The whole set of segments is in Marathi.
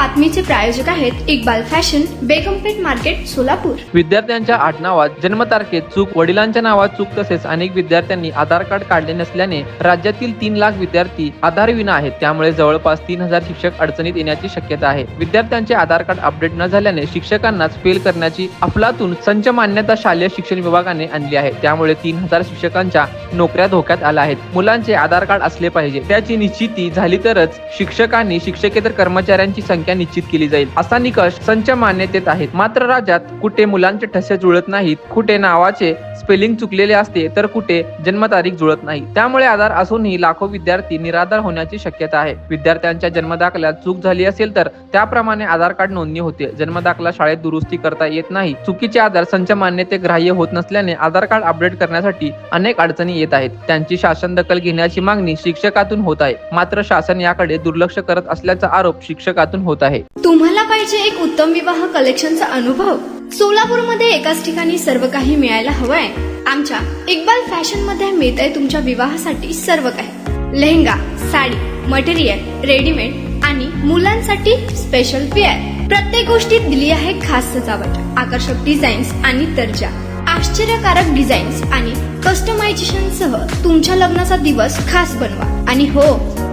बातमीचे प्रायोजक आहेत इक्बाल फॅशन, बेगमपेठ मार्केट, सोलापूर। विद्यार्थ्यांच्या आडनावात जन्मतारखेत चूक, वडिलांच्या नावात चूक तसेच अनेक विद्यार्थ्यांनी आधार कार्ड काढले नसल्याने राज्यातील 3 लाख विद्यार्थी आधारविना आहेत। त्यामुळे जवळपास 3000 शिक्षक अडचणीत येण्याची शक्यता आहे। विद्यार्थ्यांचे आधार कार्ड अपडेट न झाल्याने शिक्षकांनाच फेल करण्याची अफलातून संच मान्यता शालेय शिक्षण विभागाने आणली आहे। त्यामुळे 3000 शिक्षकांच्या नोकऱ्या धोक्यात आल्या आहेत। मुलांचे आधार कार्ड असले पाहिजे, त्याची निश्चिती झाली तरच शिक्षकांनी शिक्षकेतर कर्मचाऱ्यांची संख्या निश्चित केली जाईल, असा निकष संच मान्यतेत आहेत। मात्र राज्यात कुठे मुलांचे ठसे जुळत नाहीत, कुठे नावाचे स्पेलिंग चुकलेले असते तर कुठे जन्मतारीख जुळत नाही। त्यामुळे आधार असूनही लाखो विद्यार्थी निराधार होण्याची शक्यता आहे। विद्यार्थ्यांच्या जन्मदाखल्यात चूक झाली असेल तर त्याप्रमाणे आधार कार्ड नोंदणी होते। जन्मदाखला शाळेत दुरुस्ती करता येत नाही। चुकीचे आधार संच मान्यते ग्राह्य होत नसल्याने आधार कार्ड अपडेट करण्यासाठी अनेक अडचणी येत आहेत। त्यांची शासन दखल घेण्याची मागणी शिक्षकातून होत आहे। मात्र शासन याकडे दुर्लक्ष करत असल्याचा आरोप शिक्षकातून होत आहे। तुम्हाला पाहिजे एक उत्तम विवाह कलेक्शनचा अनुभव? सोलापूरमध्ये एकाच ठिकाणी सर्व काही मिळायला हवंय। आमच्या इक्बाल फॅशन मध्ये मिळतंय तुमच्या विवाहासाठी सर्व काही। लेहंगा, साडी, मटेरियल, रेडीमेड आणि मुलांसाठी स्पेशल वेअर। प्रत्येक गोष्टीत दिली आहे खास सजावट, आकर्षक डिझाईन्स आणि दर्जा, आश्चर्यकारक डिझाईन्स आणि कस्टमायझेशन सह तुमच्या लग्नाचा दिवस खास बनवा। आणि हो,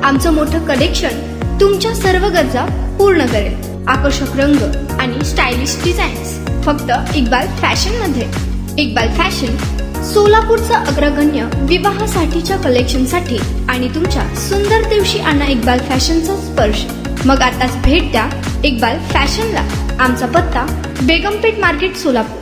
आमचं मोठं कलेक्शन तुमच्या सर्व गरजा पूर्ण करेल। आकर्षक रंग आणि स्टायलिश डिझाईन्स फक्त इक्बाल फॅशन मध्ये। इक्बाल फॅशन सोलापूरचा अग्रगण्य विवाहासाठीच्या कलेक्शनसाठी आणि तुमच्या सुंदर दिवशी आणा इक्बाल फॅशनचा स्पर्श। मग आताच भेट द्या इक्बाल फॅशनला। आमचा पत्ता बेगमपेठ मार्केट, सोलापूर।